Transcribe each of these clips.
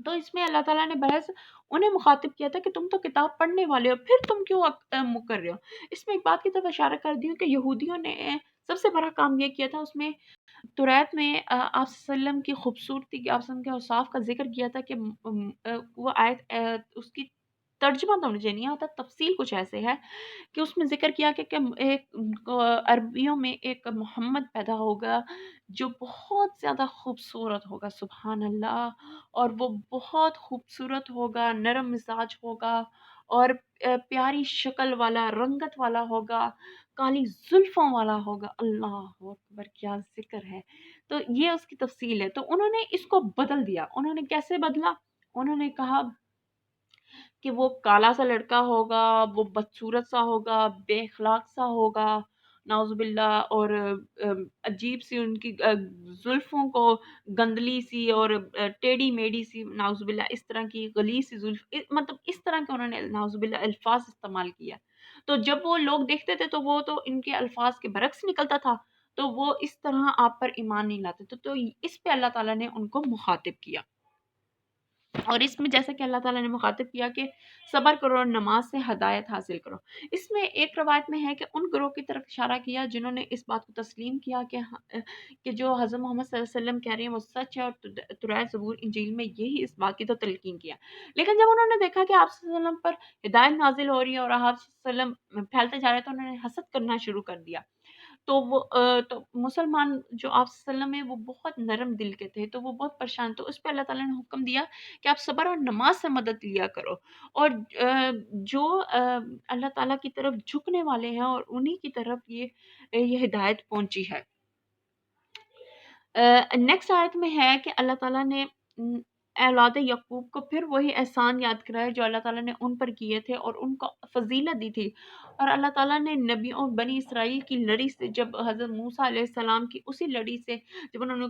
تو اس میں اللہ تعالیٰ نے بحث انہیں مخاطب کیا تھا کہ تم تو کتاب پڑھنے والے ہو، پھر تم کیوں منہ کر رہے ہو۔ اس میں ایک بات کی طرف اشارہ کر دی ہوں کہ یہودیوں نے سب سے بڑا کام یہ کیا تھا، اس میں توریت میں آپ صلی اللہ علیہ وسلم کی خوبصورتی کی، آپ صلی اللہ علیہ وسلم کے اوصاف کا ذکر کیا تھا کہ وہ آیت اس کی ترجمہ تو مجھے نہیں آتا، تفصیل کچھ ایسے ہے کہ اس میں ذکر کیا کہ ایک عربیوں میں ایک محمد پیدا ہوگا جو بہت زیادہ خوبصورت ہوگا، سبحان اللہ، اور وہ بہت خوبصورت ہوگا، نرم مزاج ہوگا، اور پیاری شکل والا، رنگت والا ہوگا، کالی زلفوں والا ہوگا۔ اللہ اکبر، کیا ذکر ہے! تو یہ اس کی تفصیل ہے۔ تو انہوں نے اس کو بدل دیا۔ انہوں نے کیسے بدلا؟ انہوں نے کہا کہ وہ کالا سا لڑکا ہوگا، وہ بدصورت سا ہوگا، بے اخلاق سا ہوگا، نعوذ باللہ، اور عجیب سی ان کی زلفوں کو گندلی سی اور ٹیڑھی میڑھی سی، نعوذ باللہ، اس طرح کی غلیظ سی زلف، مطلب اس طرح کے انہوں نے نعوذ باللہ الفاظ استعمال کیا۔ تو جب وہ لوگ دیکھتے تھے تو وہ تو ان کے الفاظ کے برعکس نکلتا تھا، تو وہ اس طرح آپ پر ایمان نہیں لاتے تھے۔ تو اس پہ اللہ تعالیٰ نے ان کو مخاطب کیا، اور اس میں جیسا کہ اللہ تعالیٰ نے مخاطب کیا کہ صبر کرو اور نماز سے ہدایت حاصل کرو۔ اس میں ایک روایت میں ہے کہ ان گروہ کی طرف اشارہ کیا جنہوں نے اس بات کو تسلیم کیا کہ جو حضرت محمد صلی اللہ علیہ وسلم کہہ رہے ہیں وہ سچ ہے، اور توریت، زبور، انجیل میں یہی اس بات کی تو تلقین کیا۔ لیکن جب انہوں نے دیکھا کہ آپ صلی اللہ علیہ وسلم پر ہدایت نازل ہو رہی ہے اور آپ صلی اللہ علیہ وسلم پھیلتے جا رہے ہیں، تو انہوں نے حسد کرنا شروع کر دیا۔ تو وہ تو مسلمان جو آپ صلی اللہ علیہ وسلم ہے وہ بہت نرم دل کے تھے، تو وہ بہت پریشان، تو اس پہ اللہ تعالیٰ نے حکم دیا کہ آپ صبر اور نماز سے مدد لیا کرو، اور جو اللہ تعالیٰ کی طرف جھکنے والے ہیں اور انہی کی طرف یہ ہدایت پہنچی ہے۔ نیکسٹ آیت میں ہے کہ اللہ تعالیٰ نے اولاد یعقوب کو پھر وہی احسان یاد کرایا جو اللہ تعالیٰ نے ان پر کیے تھے اور ان کو فضیلت دی تھی، اور اللہ تعالیٰ نے نبیوں بنی اسرائیل کی لڑی سے، جب حضرت موسیٰ علیہ السلام کی اسی لڑی سے جب انہوں نے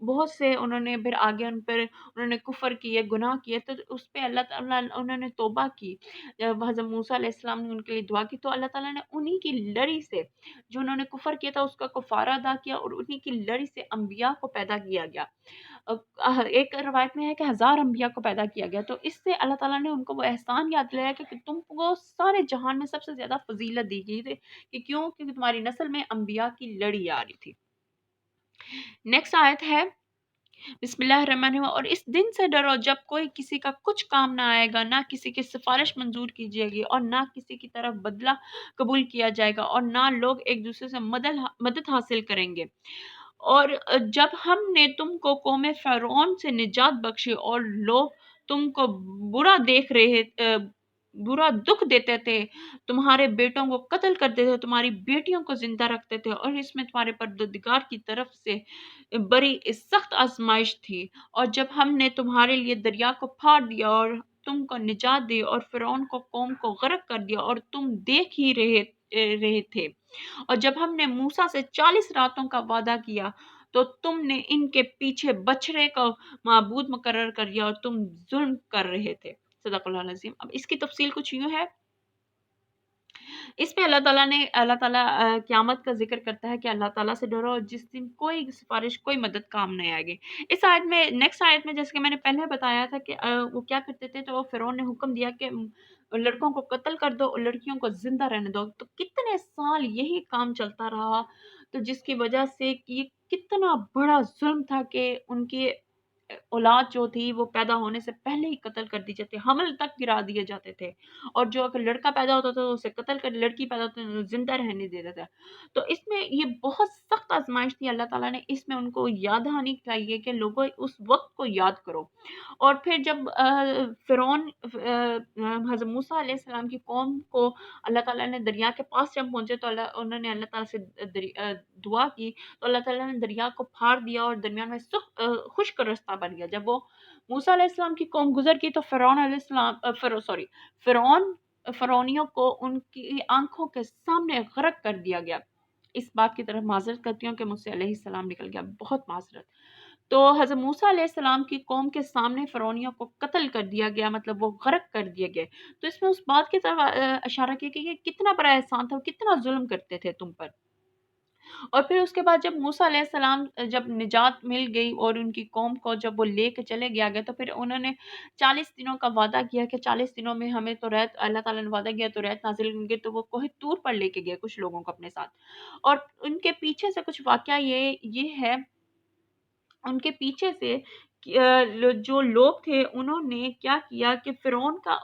بہت سے انہوں نے پھر آگے ان پر انہوں نے کفر کیے، گناہ کیے، تو اس پہ اللہ تعالیٰ انہوں نے توبہ کی، جب حضرت موسیٰ علیہ السلام نے ان کے لیے دعا کی تو اللہ تعالیٰ نے انہی کی لڑی سے جو انہوں نے کفر کیا تھا اس کا کفارہ ادا کیا، اور انہی کی لڑی سے انبیاء کو پیدا کیا گیا۔ ایک روایت میں ہے کہ 1000 انبیاء کو پیدا کیا گیا، تو اس سے اللہ تعالیٰ نے ان کو وہ احسان یاد دلایا کہ تم کو سارے جہان میں سب سے زیادہ فضیلت دی گئی تھی، کہ کیوں؟ کیونکہ تمہاری نسل میں انبیاء کی لڑی آ رہی تھی۔ نیکسٹ آیت ہے، بسم اللہ الرحمن الرحیم، اور اس دن سے ڈرو جب کوئی کسی کا کچھ کام نہ آئے گا، نہ کسی کی سفارش منظور کی جائے گی، اور نہ کسی کی طرف بدلہ قبول کیا جائے گا، اور نہ لوگ ایک دوسرے سے مدد حاصل کریں گے۔ اور جب ہم نے تم کو قوم فرعون سے نجات بخشی اور لوگ تم کو برا دیکھ رہے برا دکھ دیتے تھے، تمہارے بیٹوں کو قتل کرتے تھے، تمہاری بیٹیوں کو زندہ رکھتے تھے، اور اس میں تمہارے پروردگار کی طرف سے بڑی سخت آزمائش تھی، اور جب ہم نے تمہارے لیے دریا کو پھاڑ دیا اور تم کو نجات دی اور فرعون کو قوم کو غرق کر دیا، اور تم دیکھ ہی رہے تھے، اور جب ہم نے موسیٰ سے 40 راتوں کا وعدہ کیا تو تم نے ان کے پیچھے بچھڑے کو معبود مقرر کر دیا اور تم ظلم کر رہے تھے۔ صدق اللہ العظیم۔ اب اس کی تفصیل کچھ یوں ہے، اس میں اللہ تعالیٰ قیامت کا ذکر کرتا ہے کہ اللہ تعالیٰ سے ڈرو اور جس دن کوئی سفارش، کوئی مدد کام نہیں آئے گی۔ اس آیت میں، نیکسٹ آیت میں، جیسے کہ میں نے پہلے بتایا تھا کہ وہ کیا کرتے تھے، تو فرعون نے حکم دیا کہ لڑکوں کو قتل کر دو اور لڑکیوں کو زندہ رہنے دو، تو کتنے سال یہی کام چلتا رہا، تو جس کی وجہ سے یہ کتنا بڑا ظلم تھا کہ ان کی اولاد جو تھی وہ پیدا ہونے سے پہلے ہی قتل کر دی جاتی، حمل تک گرا دیے جاتے تھے، اور جو اگر لڑکا پیدا ہوتا تھا تو اسے قتل کر، لڑکی پیدا ہوتی تو زندہ رہنے دیتا تھا۔ تو اس میں یہ بہت سخت آزمائش تھی، اللہ تعالیٰ نے اس میں ان کو یاد دہانی چاہیے کہ لوگوں اس وقت کو یاد کرو۔ اور پھر جب فرعون حضرت موسیٰ علیہ السلام کی قوم کو اللہ تعالیٰ نے دریا کے پاس جب پہنچے تو انہوں نے اللہ تعالیٰ سے دعا کی، تو اللہ تعالیٰ نے دریا کو پھاڑ دیا اور درمیان میں خشک رستہ بن گیا۔ جب وہ موسیٰ علیہ السلام کی قوم گزر کی تو فرعونیوں کو ان کی آنکھوں کے سامنے غرق کر دیا گیا۔ اس بات کی طرف معذرت کرتی ہوں کہ مجھ سے علیہ السلام نکل گیا، بہت معذرت۔ تو حضرت موسیٰ علیہ السلام کی قوم کے سامنے فرعونیوں کو قتل کر دیا گیا، مطلب وہ غرق کر دیے گئے۔ تو اس میں اس بات کی طرف اشارہ کیا کہ یہ کتنا بڑا احسان تھا، کتنا ظلم کرتے تھے تم پر۔ اور پھر اس کے بعد جب موسیٰ علیہ السلام جب نجات مل گئی اور ان کی قوم کو جب وہ لے کے چلے گیا گئے، تو پھر انہوں نے 40 دنوں کا وعدہ کیا کہ 40 دنوں میں ہمیں تو ریت، اللہ تعالیٰ نے وعدہ کیا تو ریت نازل ہوں گے، تو وہ کوہ طور پر لے کے گئے کچھ لوگوں کو اپنے ساتھ۔ اور ان کے پیچھے سے کچھ واقعہ یہ ہے، ان کے پیچھے سے جو لوگ تھے انہوں نے کیا کیا کہ فرعون کا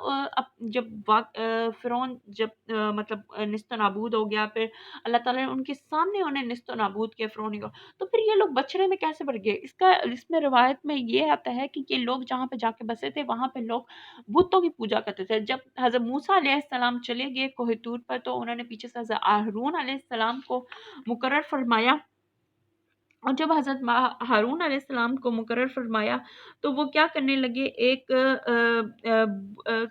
فرعون جب مطلب نست و نابود ہو گیا، پھر اللہ تعالیٰ نے ان کے سامنے انہیں نست و نابود کیا فرعون کو، تو پھر یہ لوگ بچڑے میں کیسے بڑھ گئے؟ اس میں روایت میں یہ آتا ہے کہ یہ لوگ جہاں پہ جا کے بسے تھے وہاں پہ لوگ بتوں کی پوجا کرتے تھے۔ جب حضرت موسیٰ علیہ السلام چلے گئے کوہ طور پر، تو انہوں نے پیچھے سے حضرت ہارون علیہ السلام کو مقرر فرمایا، اور جب حضرت ہارون علیہ السلام کو مقرر فرمایا تو وہ کیا کرنے لگے، ایک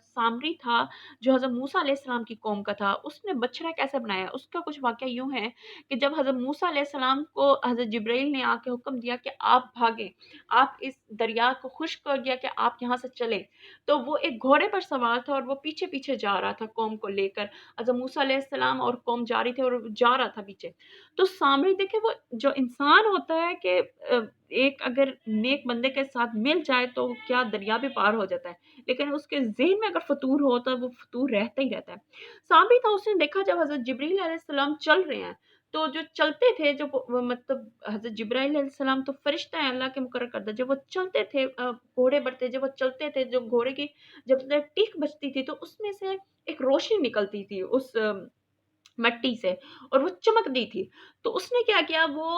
سامری تھا جو حضرت موسیٰ علیہ السلام کی قوم کا تھا، اس نے بچڑا کیسے بنایا؟ اس کا کچھ واقعہ یوں ہے کہ جب حضرت موسیٰ علیہ السلام کو حضرت جبرائیل نے آ کے حکم دیا کہ آپ بھاگیں، آپ اس دریا کو خشک کر دیا کہ آپ یہاں سے چلیں، تو وہ ایک گھوڑے پر سوار تھا اور وہ پیچھے پیچھے جا رہا تھا قوم کو لے کر، حضرت موسیٰ علیہ السلام اور قوم جا رہی تھے اور وہ جا رہا تھا پیچھے۔ تو سامری دیکھے، وہ جو انسان ہوتا ہے کہ ایک اگر نیک بندے کے ساتھ مل جائے تو کیا دریا بھی پار ہو جاتا ہے، لیکن اس کے ذہن میں اگر فطور ہو تو وہ فطور رہتا ہی رہتا ہے۔ سامری تھا، اس نے دیکھا جب حضرت جبریل علیہ السلام چل رہے ہیں، تو جو چلتے تھے، جو مطلب حضرت جبرائیل علیہ السلام تو فرشتہ ہیں اللہ کے مقرر کردہ، جب وہ چلتے تھے گھوڑے پر تھے، جب وہ چلتے تھے، جو گھوڑے کی جب ٹیک بجتی تھی تو اس میں سے ایک روشنی نکلتی تھی اس مٹی سے، اور وہ چمکتی تھی۔ تو اس نے کیا کیا، وہ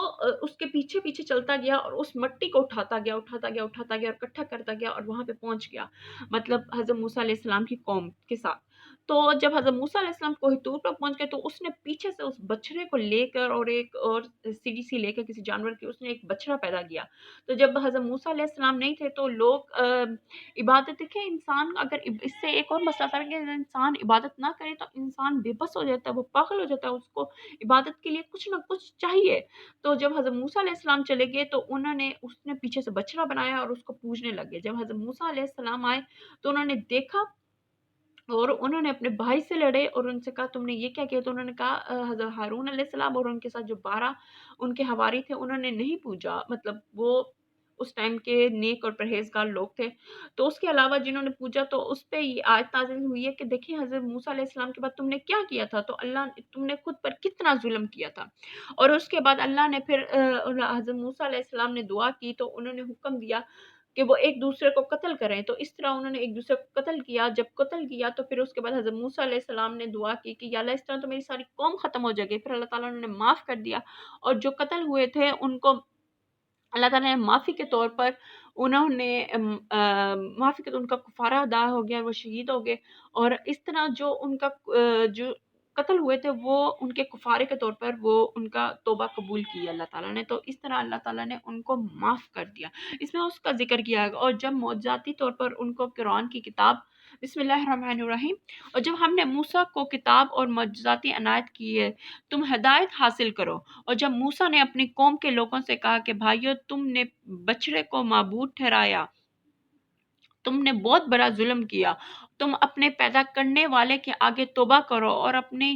اس کے پیچھے پیچھے چلتا گیا اور اس مٹی کو اٹھاتا گیا اٹھاتا گیا اٹھاتا گیا اور اکٹھا کرتا گیا اور وہاں پہ پہنچ گیا، مطلب حضرت موسیٰ علیہ السلام کی قوم کے ساتھ۔ تو جب حضرت موسیٰ علیہ السلام کوہ طور پر پہنچ گئے تو اس نے پیچھے سے اس بچڑے کو لے کر اور ایک اور سیڑھی سی لے کر کسی جانور کی اس نے ایک بچڑا پیدا کیا۔ تو جب حضرت موسیٰ علیہ السلام نہیں تھے تو لوگ عبادت، دیکھیں انسان اگر اس سے ایک اور مسئلہ تھا کہ اگر انسان عبادت نہ کرے تو انسان بے بس ہو جاتا ہے، وہ پاگل ہو جاتا ہے، اس کو عبادت کے لیے کچھ نہ کچھ چاہیے۔ تو جب حضرت موسیٰ علیہ السلام چلے گئے تو اس نے پیچھے سے بچڑا بنایا اور اس کو پوجنے لگے۔ جب حضرت موسیٰ علیہ السلام آئے تو انہوں نے دیکھا اور انہوں نے اپنے بھائی سے لڑے اور ان سے کہا تم نے یہ کیا کیا؟ تو انہوں نے کہا حضرت ہارون علیہ السلام اور ان کے ساتھ جو 12 ان کے حواری تھے انہوں نے نہیں پوجا، مطلب وہ اس ٹائم کے نیک اور پرہیزگار لوگ تھے، تو اس کے علاوہ جنہوں نے پوجا تو اس پہ یہ آیت نازل ہوئی ہے کہ دیکھیں حضرت موسیٰ علیہ السلام کے بعد تم نے کیا کیا تھا، تو اللہ تم نے خود پر کتنا ظلم کیا تھا۔ اور اس کے بعد اللہ نے پھر حضرت موسیٰ علیہ السلام نے دعا کی تو انہوں نے حکم دیا کہ وہ ایک دوسرے کو قتل کریں، تو اس طرح انہوں نے ایک دوسرے کو قتل کیا۔ جب قتل کیا تو پھر اس کے بعد حضرت موسیٰ علیہ السلام نے دعا کی کہ یا اللہ اس طرح تو میری ساری قوم ختم ہو جائے گی، پھر اللہ تعالیٰ نے معاف کر دیا، اور جو قتل ہوئے تھے ان کو اللہ تعالیٰ نے معافی کے طور پر انہوں نے معافی کے طور ان کا کفارہ ادا ہو گیا، وہ شہید ہو گئے، اور اس طرح جو ان کا جو قتل ہوئے تھے وہ ان کے کفارے کے طور پر وہ ان کا توبہ قبول کی اللہ تعالیٰ نے، تو اس طرح اللہ تعالیٰ نے ان کو معاف کر دیا۔ اس میں اس کا ذکر کیا ہے، اور جب معجزاتی طور پر ان کو قرآن کی کتاب، بسم اللہ الرحمن الرحیم، اور جب ہم نے موسیٰ کو کتاب اور معجزاتی عنایت کی ہے، تم ہدایت حاصل کرو۔ اور جب موسیٰ نے اپنی قوم کے لوگوں سے کہا کہ بھائیو تم نے بچڑے کو معبود ٹھہرایا، تم نے بہت بڑا ظلم کیا، تم اپنے پیدا کرنے والے کے آگے توبہ کرو اور اپنے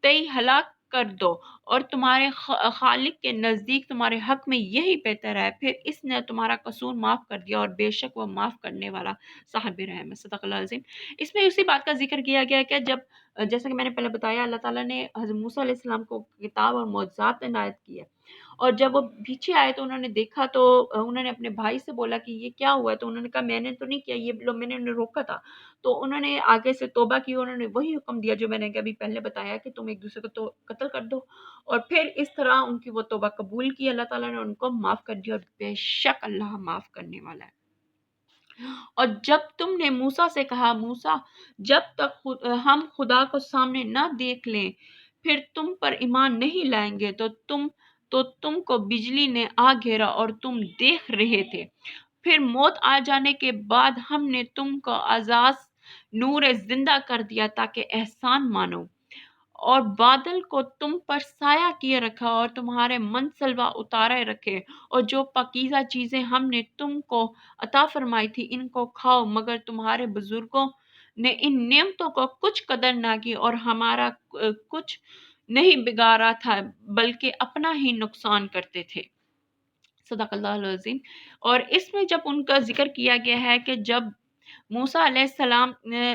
تئی ہلاک کر دو، اور تمہارے خالق کے نزدیک تمہارے حق میں یہی بہتر ہے، پھر اس نے تمہارا قصور معاف کر دیا، اور بے شک وہ معاف کرنے والا صاحب رحم ہے۔ صدق اللہ العظیم۔ اس میں اسی بات کا ذکر کیا گیا ہے کہ جب جیسا کہ میں نے پہلے بتایا اللہ تعالیٰ نے حضرت موسیٰ علیہ السلام کو کتاب اور معجزات عنایت کی ہے، اور جب وہ پیچھے آئے تو انہوں نے دیکھا تو انہوں نے اپنے بھائی سے بولا کہ یہ کیا ہوا ہے، تو انہوں نے کہا میں نے تو نہیں کیا، یہ لوگ میں نے انہیں روکا تھا، تو انہوں نے آگے سے توبہ کی، انہوں نے وہی حکم دیا جو میں نے ابھی پہلے بتایا کہ تم ایک دوسرے کو تو قتل کر دو، اور پھر اس طرح ان کی وہ توبہ قبول کی، اللہ تعالیٰ نے ان کو معاف کر دیا، اور بے شک اللہ معاف کرنے والا ہے۔ اور جب تم نے موسیٰ سے کہا موسیٰ جب تک ہم خدا کو سامنے نہ دیکھ لیں پھر تم پر ایمان نہیں لائیں گے، تو تم کو بجلی نے آ گھیرا اور تم دیکھ رہے تھے، پھر موت آ جانے کے بعد ہم نے تم کو اعزاز نور زندہ کر دیا تاکہ احسان مانو، اور بادل کو تم پر سایہ کیے رکھا اور تمہارے منصلبہ اتارے رکھے، اور جو پاکیزہ چیزیں ہم نے تم کو عطا فرمائی تھی ان کو کھاؤ، مگر تمہارے بزرگوں نے ان نعمتوں کو کچھ قدر نہ کی، اور ہمارا کچھ نہیں بگاڑا تھا بلکہ اپنا ہی نقصان کرتے تھے۔ صدق اللہ العظیم۔ اور اس میں جب ان کا ذکر کیا گیا ہے کہ جب موسیٰ علیہ السلام نے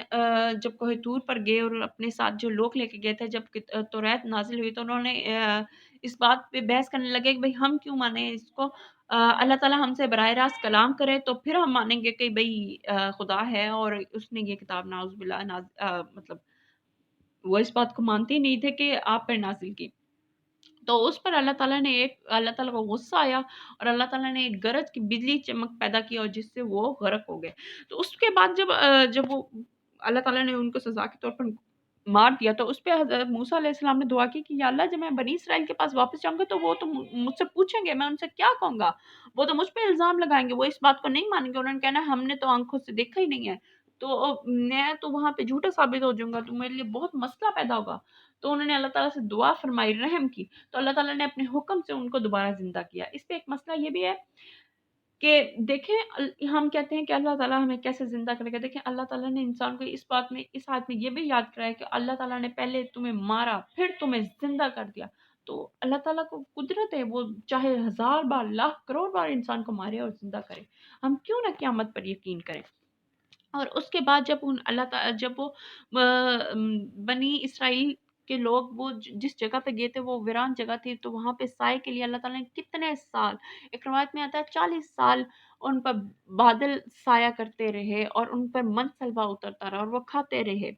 جب کوہ طور پر گئے اور اپنے ساتھ جو لوگ لے کے گئے تھے، جب توریت نازل ہوئی تو انہوں نے اس بات پہ بحث کرنے لگے کہ بھئی ہم کیوں مانیں اس کو، اللہ تعالیٰ ہم سے براہ راست کلام کرے تو پھر ہم مانیں گے کہ بھئی خدا ہے اور اس نے یہ کتاب نعوذ باللہ مطلب وہ اس بات کو مانتے ہی نہیں تھے کہ آپ پر نازل کی۔ تو اس پر اللہ تعالیٰ کو غصہ آیا اور اللہ تعالیٰ نے ایک گرج کی بجلی چمک پیدا کی اور جس سے وہ غرق ہو گئے۔ تو اس کے بعد جب وہ اللہ تعالیٰ نے ان کو سزا کے طور پر مار دیا تو اس پہ حضرت موسیٰ علیہ السلام نے دعا کی کہ یا اللہ جب میں بنی اسرائیل کے پاس واپس جاؤں گا تو وہ تو مجھ سے پوچھیں گے، میں ان سے کیا کہوں گا؟ وہ تو مجھ پہ الزام لگائیں گے، وہ اس بات کو نہیں مانیں گے، انہوں نے کہنا ہم نے تو آنکھوں سے دیکھا ہی نہیں ہے، تو میں تو وہاں پہ جھوٹا ثابت ہو جاؤں گا، تو میرے لیے بہت مسئلہ پیدا ہوگا۔ تو انہوں نے اللہ تعالیٰ سے دعا فرمائی، رحم کی، تو اللہ تعالیٰ نے اپنے حکم سے ان کو دوبارہ زندہ کیا۔ اس پہ ایک مسئلہ یہ بھی ہے کہ دیکھیں ہم کہتے ہیں کہ اللہ تعالیٰ ہمیں کیسے زندہ کرے گا، دیکھیں اللہ تعالیٰ نے انسان کو اس بات میں اس آیت میں یہ بھی یاد کرایا کہ اللہ تعالیٰ نے پہلے تمہیں مارا پھر تمہیں زندہ کر دیا۔ تو اللہ تعالیٰ کو قدرت ہے، وہ چاہے 1000 بار لاکھ کروڑ بار انسان کو مارے اور زندہ کرے، ہم کیوں نہ قیامت پر یقین کریں۔ اور اس کے بعد جب اللہ تعالیٰ جب وہ بنی اسرائیل کے لوگ وہ جس جگہ پہ گئے تھے وہ ویران جگہ تھی، تو وہاں پہ سائے کے لیے اللہ تعالیٰ نے کتنے سال، ایک روایت میں آتا ہے 40 سال ان پر بادل سایہ کرتے رہے اور ان پر من سلوا اترتا رہا اور وہ کھاتے رہے۔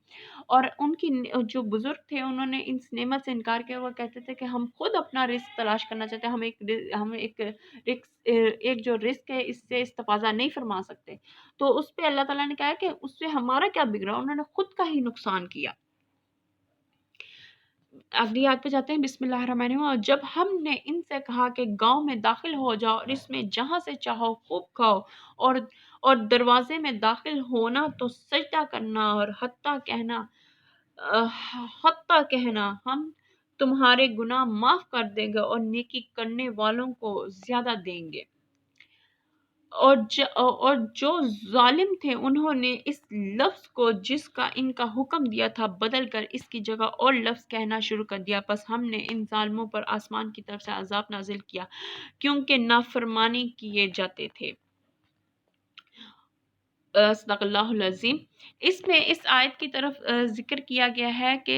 اور ان کی جو بزرگ تھے انہوں نے اس نعمت سے انکار کیا، وہ کہتے تھے کہ ہم خود اپنا رزق تلاش کرنا چاہتے ہیں، ہم ایک جو رزق ہے اس سے استفادہ نہیں فرما سکتے۔ تو اس پہ اللہ تعالیٰ نے کہا کہ اس سے ہمارا کیا بگڑا، انہوں نے خود کا ہی نقصان کیا۔ اگلی آیت پہ جاتے ہیں، بسم اللہ الرحمن الرحیم۔ اور جب ہم نے ان سے کہا کہ گاؤں میں داخل ہو جاؤ اور اس میں جہاں سے چاہو خوب کھاؤ، اور اور دروازے میں داخل ہونا تو سجدہ کرنا اور حتیٰ کہنا ہم تمہارے گناہ معاف کر دیں گے اور نیکی کرنے والوں کو زیادہ دیں گے۔ اور جو ظالم تھے انہوں نے اس لفظ کو جس کا ان کا حکم دیا تھا بدل کر اس کی جگہ اور لفظ کہنا شروع کر دیا، پس ہم نے ان ظالموں پر آسمان کی طرف سے عذاب نازل کیا کیونکہ نافرمانی کیے جاتے تھے۔ صدق اللہ العظیم۔ اس میں اس آیت کی طرف ذکر کیا گیا ہے کہ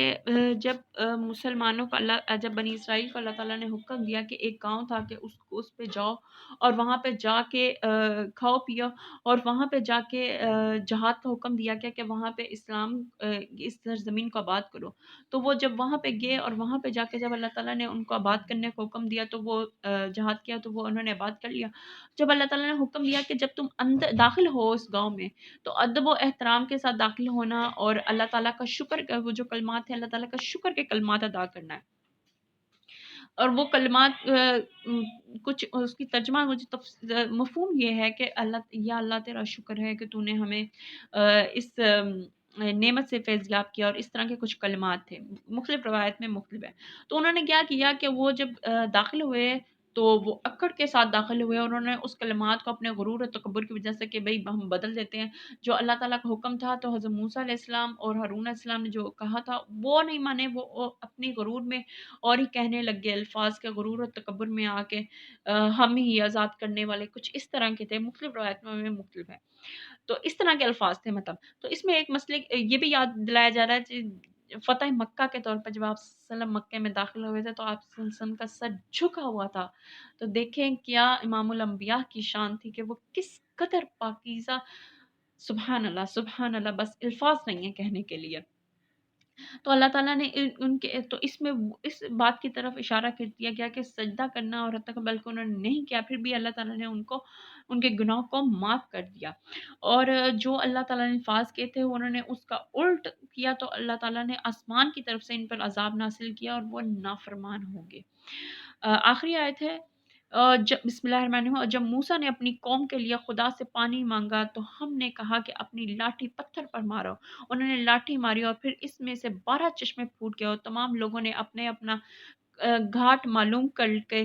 جب مسلمانوں کو جب بنی اسرائیل کو اللہ تعالیٰ نے حکم دیا کہ ایک گاؤں تھا کہ اس پہ جاؤ اور وہاں پہ جا کے کھاؤ پیو، اور وہاں پہ جا کے جہاد کا حکم دیا گیا کہ وہاں پہ اسلام اس زمین کو آباد کرو، تو وہ جب وہاں پہ گئے اور وہاں پہ جا کے جب اللہ تعالیٰ نے ان کو آباد کرنے کا حکم دیا تو وہ جہاد کیا تو وہ انہوں نے آباد کر لیا۔ جب اللہ تعالیٰ نے حکم دیا کہ جب تم اندر داخل ہو اس گاؤں میں تو ادب و احترام کے ساتھ داخل ہونا اور اللہ تعالیٰ کا شکر کا وہ جو کلمات ہیں اللہ تعالیٰ کا شکر کے کلمات ادا کرنا ہے۔ اور وہ کلمات کچھ اس کی ترجمہ مفہوم یہ ہے کہ اللہ تیرا شکر ہے کہ تو نے ہمیں اس نعمت سے فیض یاب کیا، اور اس طرح کے کچھ کلمات تھے، مختلف روایت میں مختلف ہے۔ تو انہوں نے کیا کیا کہ وہ جب داخل ہوئے تو وہ اکڑ کے ساتھ داخل ہوئے، اور انہوں نے اس کلمات کو اپنے غرور اور تکبر کی وجہ سے کہ بھئی ہم بدل دیتے ہیں، جو اللہ تعالیٰ کا حکم تھا تو حضرت موسیٰ علیہ السلام اور ہارون علیہ السلام نے جو کہا تھا وہ نہیں مانے، وہ اپنی غرور میں اور ہی کہنے لگ گئے، الفاظ کے غرور اور تکبر میں آ کے ہم ہی آزاد کرنے والے، کچھ اس طرح کے تھے، مختلف روایت میں مختلف ہے، تو اس طرح کے الفاظ تھے مطلب۔ تو اس میں ایک مسئلے یہ بھی یاد دلایا جا رہا ہے کہ فتح مکہ کے طور پر جب آپ صلی اللہ علیہ وسلم مکہ میں داخل ہوئے تھے تو آپ صلی اللہ علیہ وسلم کا سر جھکا ہوا تھا، تو دیکھیں کیا امام الانبیاء کی شان تھی کہ وہ کس قدر پاکیزہ، سبحان اللہ، بس الفاظ نہیں ہیں کہنے کے لیے۔ تو اللہ تعالیٰ نے ان کے تو اس میں اس بات کی طرف اشارہ کر دیا گیا کہ سجدہ کرنا اور حتیٰ کہ بلکہ انہوں نے نہیں کیا، پھر بھی اللہ تعالیٰ نے ان کے گناہوں کو معاف کر دیا، اور جو اللہ تعالیٰ نے الفاظ کیے تھے انہوں نے اس کا الٹ کیا تو اللہ تعالیٰ نے آسمان کی طرف سے ان پر عذاب نازل کیا اور وہ نافرمان ہوں گے۔ آخری آیت ہے، بسم اللہ الرحمن الرحیم۔ اور جب موسیٰ نے اپنی قوم کے لیے خدا سے پانی مانگا تو ہم نے کہا کہ اپنی لاٹھی پتھر پر مارو، انہوں نے لاٹھی ماری اور پھر اس میں سے 12 چشمے پھوٹ گئے، اور تمام لوگوں نے اپنا گھاٹ معلوم کر کے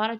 12